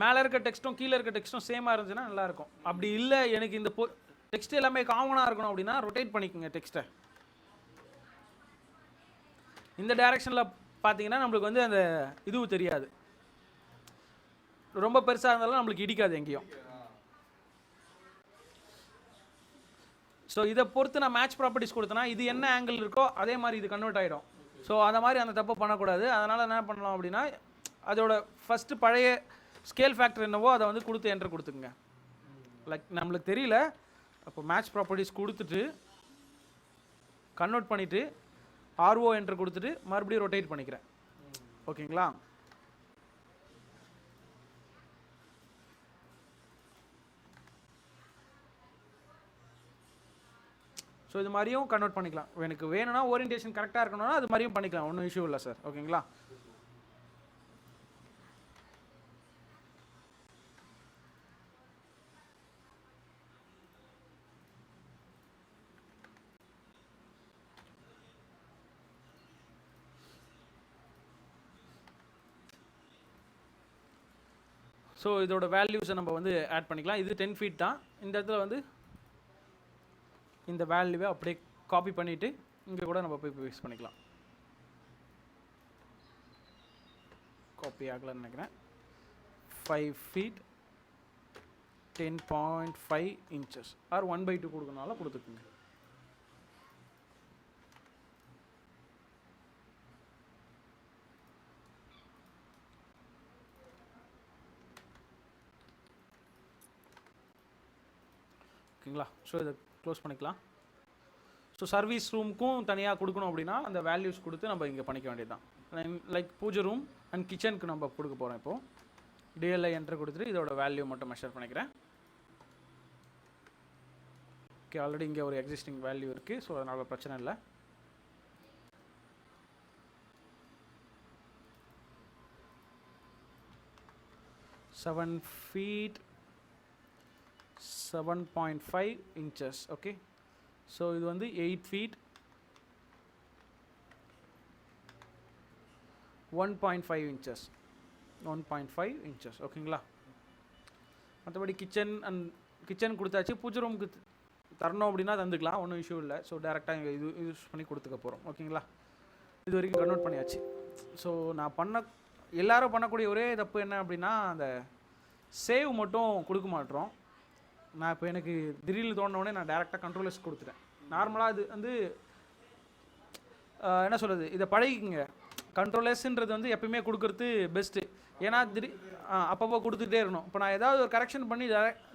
மேலே இருக்க டெக்ஸ்ட்டும் கீழே இருக்க டெக்ஸ்ட்டும் சேமாக இருந்துச்சுன்னா நல்லாயிருக்கும். அப்படி இல்லை எனக்கு இந்த டெக்ஸ்ட் எல்லாமே காமனாக இருக்கணும் அப்படின்னா ரொட்டேட் பண்ணிக்கோங்க டெக்ஸ்ட்டை. இந்த டைரெக்ஷனில் பார்த்தீங்கன்னா நம்மளுக்கு வந்து அந்த இதுவும் தெரியாது, ரொம்ப பெருசாக இருந்தாலும் நம்மளுக்கு இடிக்காது எங்கேயும். ஸோ இதை பொறுத்து நான் மேட்ச் ப்ராப்பர்ட்டிஸ் கொடுத்தேன்னா இது என்ன ஆங்கிள் இருக்கோ அதே மாதிரி இது கன்வெர்ட் ஆகிடும். ஸோ அந்த மாதிரி அந்த தப்பு பண்ணக்கூடாது. அதனால் என்ன பண்ணலாம் அப்படின்னா அதோட ஃபஸ்ட்டு பழைய ஸ்கேல் ஃபேக்டர் என்னவோ அதை வந்து கொடுத்து என்ட்ரு கொடுத்துக்குங்க. லைக் நம்மளுக்கு தெரியல, அப்போ மேட்ச் ப்ராப்பர்ட்டிஸ் கொடுத்துட்டு கன்வெர்ட் பண்ணிவிட்டு ஆர்ஓ என்ட்ரு கொடுத்துட்டு மறுபடியும் ரொட்டேட் பண்ணிக்கிறேன். ஓகேங்களா? ஸோ இது மாதிரியும் கன்வெர்ட் பண்ணிக்கலாம். எனக்கு வேணும்னா ஓரியன்டேஷன் கரெக்டாக இருக்கணும்னா அது மாதிரியும் பண்ணிக்கலாம், ஒன்றும் இஷ்யூ இல்லை சார். ஓகேங்களா? ஸோ இதோட வேல்யூஸை நம்ம வந்து ஆட் பண்ணிக்கலாம். இது 10 feet தான். இந்த இடத்துல வந்து இந்த வேல்யூவை அப்படியே காப்பி பண்ணிவிட்டு இங்கே கூட நம்ம போய் ஃபிக்ஸ் பண்ணிக்கலாம். காப்பி ஆகலன்னு நினைக்கிறேன். 5 feet 10.5 inches ஆர் 1/2 கொடுக்கறனால கொடுத்துக்குங்க. ஓகேங்களா? ஸோ இதை க்ளோஸ் பண்ணிக்கலாம். ஸோ சர்வீஸ் ரூமுக்கும் தனியாக கொடுக்கணும் அப்படின்னா அந்த வேல்யூஸ் கொடுத்து நம்ம இங்கே பண்ணிக்க வேண்டியது தான். லைக் பூஜை ரூம் அண்ட் கிச்சனுக்கு நம்ம கொடுக்க போகிறோம். இப்போது டிஎல்ஐ என்ட்ரு கொடுத்துட்டு இதோட வேல்யூ மட்டும் மெஷர் பண்ணிக்கிறேன். ஓகே, ஆல்ரெடி இங்கே ஒரு எக்ஸிஸ்டிங் வேல்யூ இருக்குது, ஸோ அதனால் பிரச்சனை இல்லை. Seven feet 7.5 inches. Okay, so இது வந்து 8 feet 1.5 inches 1.5 inches. ஓகேங்களா? மற்றபடி கிச்சன் கொடுத்தாச்சு. பூஜை ரூமுக்கு தரணும் அப்படின்னா தந்துக்கலாம், ஒன்றும் இஷ்யூ இல்லை. ஸோ டேரெக்டாக இது யூஸ் பண்ணி கொடுத்துக்க போகிறோம். ஓகேங்களா? இது வரைக்கும் கன்வெர்ட் பண்ணியாச்சு. ஸோ நான் எல்லோரும் பண்ணக்கூடிய ஒரே தப்பு என்ன அப்படின்னா அந்த சேவ் மட்டும் கொடுக்க மாட்டோம். நான் இப்போ எனக்கு திடீர்னு தோணுனோடனே நான் டேரெக்டாக கண்ட்ரோலர்ஸ் கொடுத்துட்டேன். நார்மலாக இது வந்து என்ன சொல்கிறது, இதை பழகிக்குங்க. கண்ட்ரோலர்ஸுன்றது வந்து எப்பயுமே கொடுக்குறது பெஸ்ட்டு. ஏன்னா அப்பப்போ கொடுத்துட்டே இருக்கணும். இப்போ நான் ஏதாவது ஒரு கரெக்ஷன் பண்ணி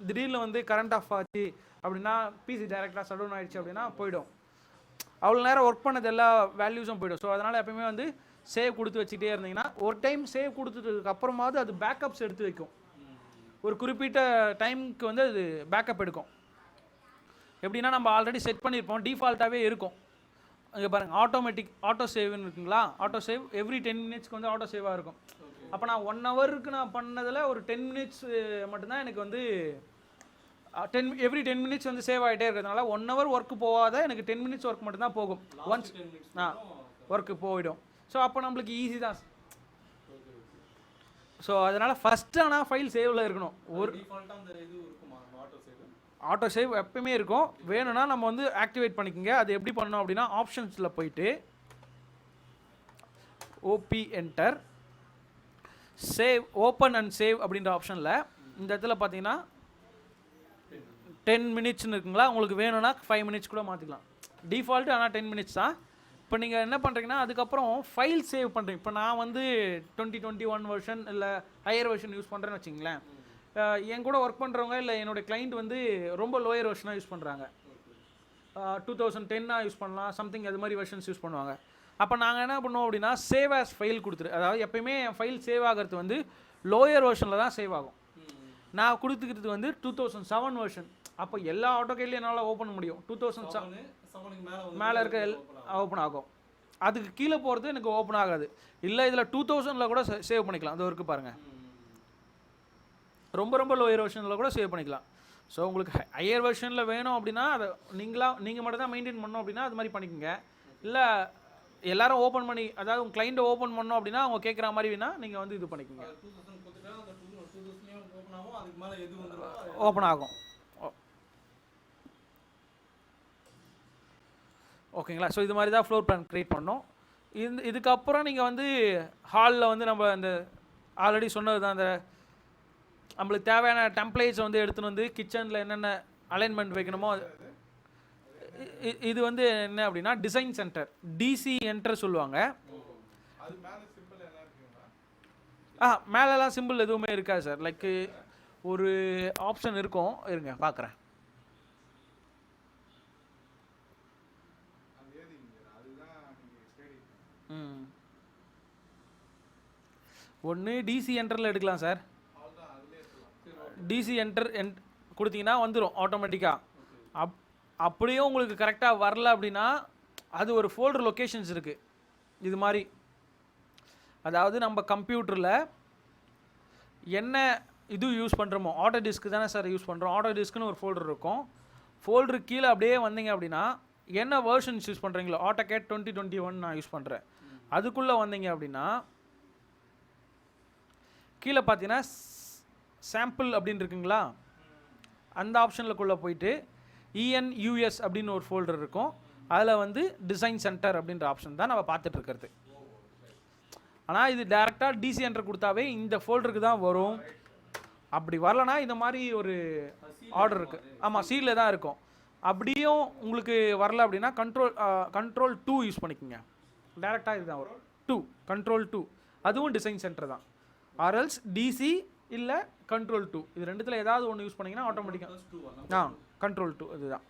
திடீர்னு வந்து கரண்ட் ஆஃப் ஆச்சு அப்படின்னா பிசி டேரெக்டாக ஷட் டவுன் ஆகிடுச்சு அப்படின்னா போய்டும். அவ்வளோ நேரம் ஒர்க் பண்ணது எல்லா வேல்யூஸும் போய்டும். ஸோ அதனால் எப்பயுமே வந்து சேவ் கொடுத்து வச்சுக்கிட்டே இருந்தீங்கன்னா ஒரு டைம் சேவ் கொடுத்துட்டதுக்கு அப்புறமாவது அது பேக்கப்ஸ் எடுத்து வைக்கும். ஒரு குறிப்பிட்ட டைமுக்கு வந்து அது பேக்கப் எடுக்கும். எப்படின்னா நம்ம ஆல்ரெடி செட் பண்ணியிருப்போம், டிஃபால்ட்டாகவே இருக்கும். அங்கே பாருங்கள், ஆட்டோ சேவ்னு இருக்குங்களா? ஆட்டோ சேவ் எவ்ரி 10 minutesக்கு வந்து ஆட்டோ சேவாக இருக்கும். அப்போ நான் 1 hourக்கு நான் பண்ணதில் ஒரு 10 minutes மட்டும்தான் எனக்கு வந்து எவ்ரி 10 minutes வந்து சேவ் ஆகிட்டே இருக்கிறதுனால 1 hour ஒர்க்கு போகாத எனக்கு 10 minutes ஒர்க் மட்டும்தான் போகும். ஒன்ஸ் ஒர்க்கு போயிடும். ஸோ அப்போ நம்மளுக்கு ஈஸி தான். ஸோ அதனால் ஃபஸ்ட்டு ஆனால் ஃபைல் சேவில் இருக்கணும். ஒரு ஆட்டோ சேவ் எப்பயுமே இருக்கும். வேணும்னா நம்ம வந்து ஆக்டிவேட் பண்ணிக்கோங்க. அது எப்படி பண்ணணும் அப்படின்னா ஆப்ஷன்ஸில் போயிட்டு OP enter save open and save அப்படின்ற ஆப்ஷனில் இந்த இடத்துல பார்த்தீங்கன்னா 10 minutesன்னு இருக்குங்களா? உங்களுக்கு வேணும்னா 5 minutes கூட மாற்றிக்கலாம். டிஃபால்ட்டு ஆனால் 10 minutes தான். இப்போ நீங்கள் என்ன பண்ணுறீங்கன்னா அதுக்கப்புறம் ஃபைல் சேவ் பண்ணுறீங்க. இப்போ நான் வந்து 2021 வெர்ஷன் இல்லை ஹையர் வெர்ஷன் யூஸ் பண்ணுறேன்னு வச்சிங்களேன். என் கூட ஒர்க் பண்ணுறவங்க இல்லை என்னோடய கிளைண்ட் வந்து ரொம்ப லோயர் வெர்ஷனாக யூஸ் பண்ணுறாங்க. 2010 யூஸ் பண்ணலாம், சம்திங் அது மாதிரி வெர்ஷன்ஸ் யூஸ் பண்ணுவாங்க. அப்போ நாங்கள் என்ன பண்ணுவோம் அப்படின்னா சேவ் ஆஸ் ஃபைல் கொடுத்துரு. அதாவது எப்பயுமே என் ஃபைல் சேவ் ஆகிறது வந்து லோயர் வெர்ஷனில் தான் சேவ் ஆகும். நான் கொடுத்துக்கிறது வந்து 2007 வெர்ஷன். அப்போ எல்லா ஆட்டோகேட்லையும் என்னால் ஓப்பன் முடியும். 2007 மேலே இருக்க ஓப்பன் ஆகும். அதுக்கு கீழே போகிறது எனக்கு ஓப்பன் ஆகாது. இல்லை இதில் 2000 கூட சேவ் பண்ணிக்கலாம். அது இருக்குது பாருங்கள், ரொம்ப லோயர் வெர்ஷனில் கூட சேவ் பண்ணிக்கலாம். ஸோ உங்களுக்கு ஹையர் வெர்ஷனில் வேணும் அப்படின்னா அதை நீங்கள் மட்டும் தான் மெயின்டைன் பண்ணணும் அப்படின்னா அது மாதிரி பண்ணிக்கோங்க. இல்லை எல்லாரும் ஓப்பன் பண்ணி, அதாவது உங்கள் கிளைண்ட்டை ஓப்பன் பண்ணோம் அப்படின்னா அவங்க கேட்குற மாதிரி வேணால் நீங்கள் வந்து இது பண்ணிக்கோங்க. ஓப்பன் ஆகும். ஓகேங்களா? ஸோ இது மாதிரி தான் ஃப்ளோர் பிளான் க்ரியேட் பண்ணோம். இதுக்கப்புறம் நீங்கள் வந்து ஹாலில் வந்து நம்ம அந்த ஆல்ரெடி சொன்னது தான், அந்த நம்மளுக்கு தேவையான டெம்ப்ளேட்ஸை வந்து எடுத்துன்னு வந்து கிச்சனில் என்னென்ன அலைன்மெண்ட் வைக்கணுமோ இது வந்து என்ன அப்படின்னா டிசைன் சென்டர், டிசி என்டர் சொல்லுவாங்க. மேலெலாம் சிம்பிள் எதுவுமே இருக்காது சார். லைக் ஒரு ஆப்ஷன் இருக்கும், இருங்க பார்க்குறேன். ஒன்று டிசி என்டரில் எடுக்கலாம் சார். டிசி என்டர் கொடுத்தீங்கன்னா வந்துடும் ஆட்டோமேட்டிக்காக. அப்படியே உங்களுக்கு கரெக்டாக வரல அப்படின்னா அது ஒரு ஃபோல்டர் லொக்கேஷன்ஸ் இருக்குது இது மாதிரி. அதாவது நம்ம கம்ப்யூட்டரில் என்ன இது யூஸ் பண்ணுறோமோ, ஆட்டோ டிஸ்க்கு தானே சார் யூஸ் பண்ணுறோம். ஆட்டோ டிஸ்க்குன்னு ஒரு ஃபோல்டர் இருக்கும். ஃபோல்டருக்கு கீழே அப்படியே வந்தீங்க அப்படின்னா என்ன வேர்ஷன்ஸ் யூஸ் பண்ணுறீங்களோ, AutoCAD 2021 நான் யூஸ் பண்ணுறேன், அதுக்குள்ளே வந்தீங்க அப்படின்னா கீழே பார்த்தீங்கன்னா சாம்பிள் அப்படின்னு இருக்குங்களா, அந்த ஆப்ஷனில் போயிட்டு ENUS அப்படின்னு ஒரு ஃபோல்டர் இருக்கும். அதில் வந்து டிசைன் சென்டர் அப்படின்ற ஆப்ஷன் தான் நம்ம பார்த்துட்டு இருக்கிறது. ஆனால் இது டேரெக்டாக டிசி என்டர் கொடுத்தாவே இந்த ஃபோல்டருக்கு தான் வரும். அப்படி வரலனா இந்த மாதிரி ஒரு ஆர்டர் இருக்குது. ஆமாம், சீலில் தான் இருக்கும். அப்படியும் உங்களுக்கு வரல அப்படின்னா கண்ட்ரோல் 2 யூஸ் பண்ணிக்கோங்க. டேரெக்டாக இதுதான் வரும். கண்ட்ரோல் 2 அதுவும் டிசைன் சென்டர் தான். ஆர்எல்ஸ் டிசி இல்லை கண்ட்ரோல் 2 இது ரெண்டுத்தில் ஏதாவது ஒன்று யூஸ் பண்ணிங்கன்னா ஆட்டோமேட்டிக்காக கண்ட்ரோல் 2 இதுதான்.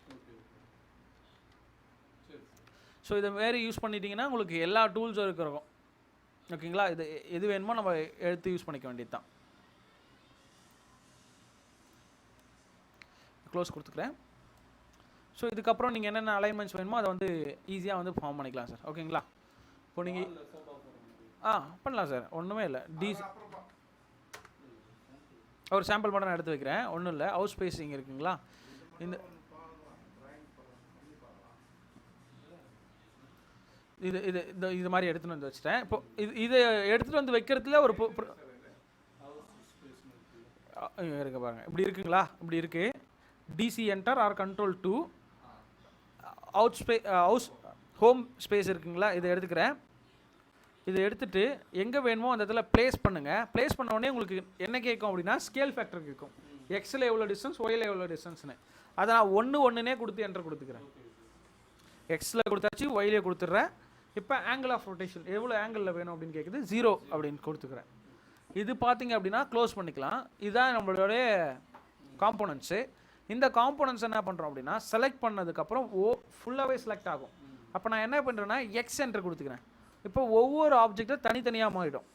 ஸோ இதை மாரி யூஸ் பண்ணிட்டீங்கன்னா உங்களுக்கு எல்லா டூல்ஸும் இருக்கிறோம். ஓகேங்களா? இது எது வேணுமோ நம்ம எடுத்து யூஸ் பண்ணிக்க வேண்டியது தான். க்ளோஸ் கொடுத்துக்கிறேன். ஸோ இதுக்கப்புறம் நீங்கள் என்னென்ன அலைன்மெண்ட்ஸ் வேணுமோ அதை வந்து ஈஸியாக வந்து ஃபார்ம் பண்ணிக்கலாம் சார். ஓகேங்களா? இப்போ நீங்கள் பண்ணலாம் சார், ஒன்றுமே இல்லை. ஒரு சாம்பிள் மட்டும் நான் எடுத்து வைக்கிறேன். ஒன்றும் இல்லை, ஹவுஸ் ஸ்பேஸிங் இருக்குங்களா, இந்த இது மாதிரி எடுத்துகிட்டு வந்து வச்சுட்டேன். இப்போ இதை எடுத்துகிட்டு வந்து வைக்கிறதுல ஒரு இருக்க பாருங்கள், இப்படி இருக்குங்களா, இப்படி இருக்குது. DC enter or control 2 house home space இருக்குங்களா, இதை எடுத்துக்கிறேன். இதை எடுத்துகிட்டு எங்கே வேணுமோ அந்த இடத்துல ப்ளேஸ் பண்ணுங்கள். ப்ளேஸ் பண்ண உடனே உங்களுக்கு என்ன கேட்கும் அப்படின்னா ஸ்கேல் ஃபேக்டர் கேட்கும். எக்ஸில் எவ்வளோ டிஸ்டன்ஸ், ஒயில் எவ்வளோ டிஸ்டன்ஸ்னு. அதை நான் ஒன்றுனே கொடுத்து என்டர் கொடுத்துக்கிறேன். எக்ஸில் கொடுத்தாச்சு, ஒயிலே கொடுத்துட்றேன். இப்போ ஆங்கிள் ஆஃப் ரொட்டேஷன் எவ்வளோ ஆங்கிளில் வேணும் அப்படின்னு கேட்குது, 0 அப்படின்னு கொடுத்துக்கிறேன். இது பார்த்தீங்க அப்படின்னா க்ளோஸ் பண்ணிக்கலாம். இதுதான் நம்மளுடைய காம்போனன்ட்ஸு. இந்த காம்போனன்ட்ஸ் என்ன பண்ணுறோம் அப்படின்னா செலக்ட் பண்ணதுக்கப்புறம் ஃபுல்லாகவே செலக்ட் ஆகும். அப்போ நான் என்ன பண்ணுறேன்னா எக்ஸ் என்டர் கொடுத்துக்கிறேன். இப்போ ஒவ்வொரு ஆப்ஜெக்டும் தனித்தனியாக மாறிடும்.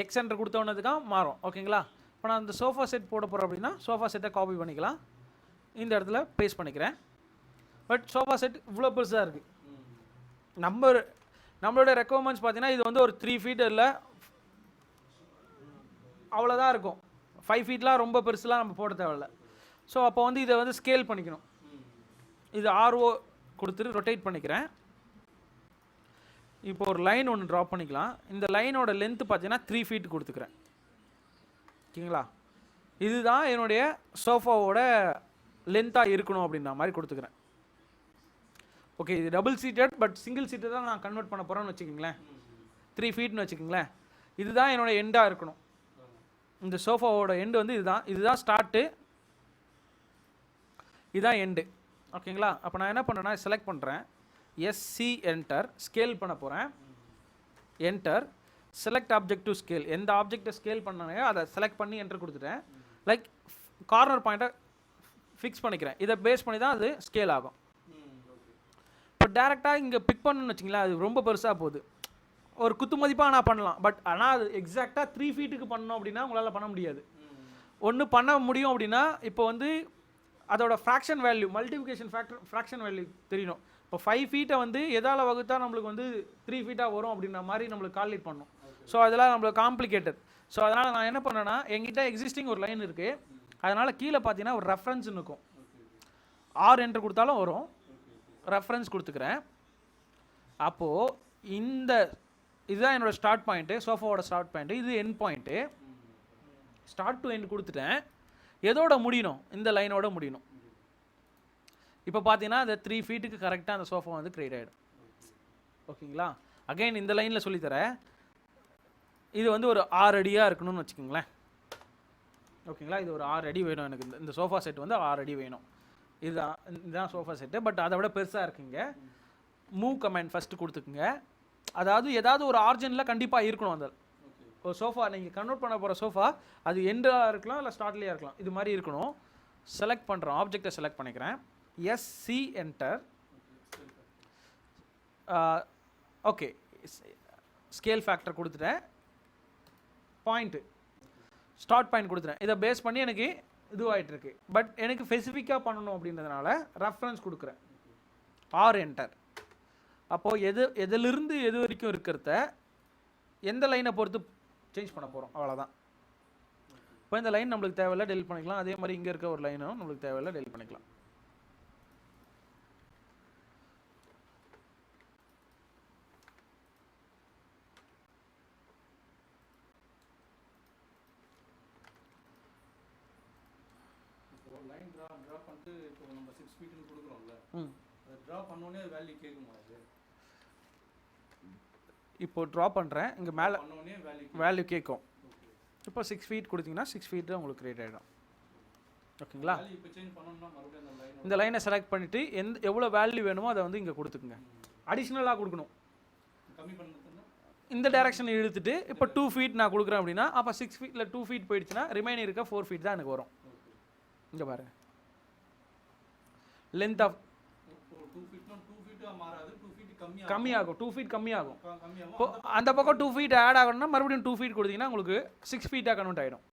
எக்ஸ் என்டர் கொடுத்தோன்னதுக்காக மாறும். ஓகேங்களா? இப்போ நான் இந்த சோஃபா செட் போட போகிறேன் அப்படின்னா சோஃபா செட்டை காப்பி பண்ணிக்கலாம், இந்த இடத்துல பேஸ்ட் பண்ணிக்கிறேன். பட் சோஃபா செட் இவ்வளோ பெருசாக இருக்குது. நம்மளோட ரெக்குவயர்மெண்ட்ஸ் பார்த்தீங்கன்னா இது வந்து ஒரு 3 ஃபீட் இல்லை, அவ்வளோதான் இருக்கும். 5 ஃபீட்லாம் ரொம்ப பெருசுலாம் நம்ம போட தேவையில்ல. ஸோ அப்போ வந்து இதை வந்து ஸ்கேல் பண்ணிக்கணும். இது RO கொடுத்துட்டு ரொட்டேட் பண்ணிக்கிறேன். இப்போ ஒரு லைன் ஒன்று ட்ரா பண்ணிக்கலாம். இந்த லைனோட லென்த்து பார்த்தீங்கன்னா 3 ஃபீட் கொடுத்துக்கிறேன். ஓகேங்களா? இதுதான் என்னுடைய சோஃபாவோட லென்த்தாக இருக்கணும் அப்படின்ற மாதிரி கொடுத்துக்கிறேன். ஓகே, இது double seated, but single seated தான் நான் கன்வெர்ட் பண்ண போகிறேன்னு வச்சுக்கிங்களேன். 3 ஃபீட்னு வச்சுக்கிங்களேன். இதுதான் என்னோட எண்டாக இருக்கணும். இந்த சோஃபாவோட எண்டு வந்து இதுதான் ஸ்டார்ட்டு, இதுதான் எண்டு. ஓகேங்களா? அப்போ நான் என்ன பண்ணுறேன்னா செலக்ட் பண்ணுறேன், SC என்டர், ஸ்கேல் பண்ண போகிறேன். Enter, select object to scale. எந்த ஆப்ஜெக்டை ஸ்கேல் பண்ணாங்க அதை செலக்ட் பண்ணி என்டர் கொடுத்துட்டேன். லைக் கார்னர் பாயிண்ட்டை ஃபிக்ஸ் பண்ணிக்கிறேன். இதை பேஸ் பண்ணி தான் அது ஸ்கேல் ஆகும். இப்போ டேரெக்டாக இங்கே பிக் பண்ணணும்னு வச்சிங்களேன், அது ரொம்ப பெருசாக போகுது. ஒரு குத்து மதிப்பாக நான் பண்ணலாம், பட் ஆனால் அது எக்ஸாக்டாக 3 ஃபீட்டுக்கு பண்ணணும் அப்படின்னா உங்களால் பண்ண முடியாது. ஒன்று பண்ண முடியும் அப்படின்னா இப்போ வந்து அதோட fraction value, multiplication fraction value தெரியணும். இப்போ 5 ஃபீட்டை வந்து எதால் வகுத்தா நம்மளுக்கு வந்து 3 ஃபீட்டாக வரும் அப்படின்ற மாதிரி நம்மளுக்கு கால்குலேட் பண்ணணும். ஸோ அதெல்லாம் நம்மளுக்கு காம்ப்ளிகேட்டட். ஸோ அதனால் நான் என்ன பண்ணேன்னா எங்கிட்ட எக்ஸிஸ்டிங் ஒரு லைன் இருக்குது, அதனால் கீழே பார்த்தீங்கன்னா ஒரு ரெஃபரன்ஸ்னு இருக்கும். ஆர் என்ட்ரு கொடுத்தாலும் வரும், ரெஃபரன்ஸ் கொடுத்துக்கிறேன். அப்போது இதுதான் என்னோடய ஸ்டார்ட் பாயிண்ட்டு, சோஃபாவோட ஸ்டார்ட் பாயிண்ட்டு, இது end point. Start to end கொடுத்துட்டேன். எதோட முடியணும்? இந்த லைனோட முடியணும். இப்போ பார்த்தீங்கன்னா அந்த 3 ஃபீட்டுக்கு கரெக்டாக அந்த சோஃபா வந்து கிரியேட் ஆகிடும். ஓகேங்களா? அகைன் இந்த லைனில் சொல்லித்தரேன். இது வந்து ஒரு 6 அடியாக இருக்கணும்னு வச்சுக்கோங்களேன். ஓகேங்களா? இது ஒரு 6 அடி வேணும் எனக்கு. இந்த சோஃபா செட் வந்து 6 அடி வேணும். இதுதான் சோஃபா செட்டு. பட் அதை விட பெருசாக இருக்குங்க. மூவ் கமெண்ட் ஃபஸ்ட்டு கொடுத்துக்குங்க. அதாவது ஏதாவது ஒரு ஆர்ஜனில் கண்டிப்பாக இருக்கணும். அந்த ஒரு சோஃபா நீங்கள் கன்வெர்ட் பண்ண போகிற சோஃபா அது எண்டாக இருக்கலாம் இல்லை ஸ்டார்ட்லேயே இருக்கலாம். இது மாதிரி இருக்கணும். செலக்ட் பண்ணுறோம். ஆப்ஜெக்டை செலக்ட் பண்ணிக்கிறேன். SC enter. Okay, scale factor கொடுத்துட்டேன். பாயிண்ட்டு ஸ்டார்ட் பாயிண்ட் கொடுத்துட்டேன். இதை பேஸ் பண்ணி எனக்கு இதுவாகிட்டு இருக்கு. பட் எனக்கு ஸ்பெசிஃபிக்காக பண்ணணும் அப்படின்றதுனால ரெஃபரன்ஸ் கொடுக்குறேன். R enter. அப்போது எதிலிருந்து எது வரைக்கும் இருக்கிறத எந்த லைனை பொறுத்து சேஞ்ச் பண்ண போகிறோம், அவ்வளோதான். இப்போ இந்த லைன் நம்மளுக்கு தேவையில்லை, டெலிட் பண்ணிக்கலாம். அதே மாதிரி இங்கே இருக்க ஒரு லைனும் நம்மளுக்கு தேவையில்லை, டெலிட் பண்ணிக்கலாம். இப்போ ட்ரா பண்ணுறேன். இங்கே மேலே வேல்யூ கேட்கும். இப்போ 6 ஃபீட் கொடுத்தீங்கன்னா 6 ஃபீட் உங்களுக்கு கிரியேட் ஆகிடும். ஓகேங்களா? இந்த லைனை செலக்ட் பண்ணிவிட்டு எவ்வளோ வேல்யூ வேணுமோ அதை வந்து இங்கே கொடுத்துக்குங்க. அடிஷ்னலாக கொடுக்கணும். இந்த டைரக்ஷன் இழுத்துட்டு இப்போ 2 ஃபீட் நான் கொடுக்குறேன் அப்படின்னா அப்போ 6 ஃபீட்டில் 2 ஃபீட் போயிடுச்சுன்னா ரிமைனிங் இருக்க 4 ஃபீட் தான் எனக்கு வரும். இங்கே பாருங்கள், லென்த் ஆஃப் கம்மியாகும். 2 ஃபீட் கம்மியாகும். இப்போ அந்த பக்கம் 2 ஃபீட் ஆட் ஆகணும்னா மறுபடியும் 2 ஃபீட் கொடுத்தீங்கன்னா உங்களுக்கு 6 ஃபீட்டாக கன்வெர்ட் ஆகிடும்.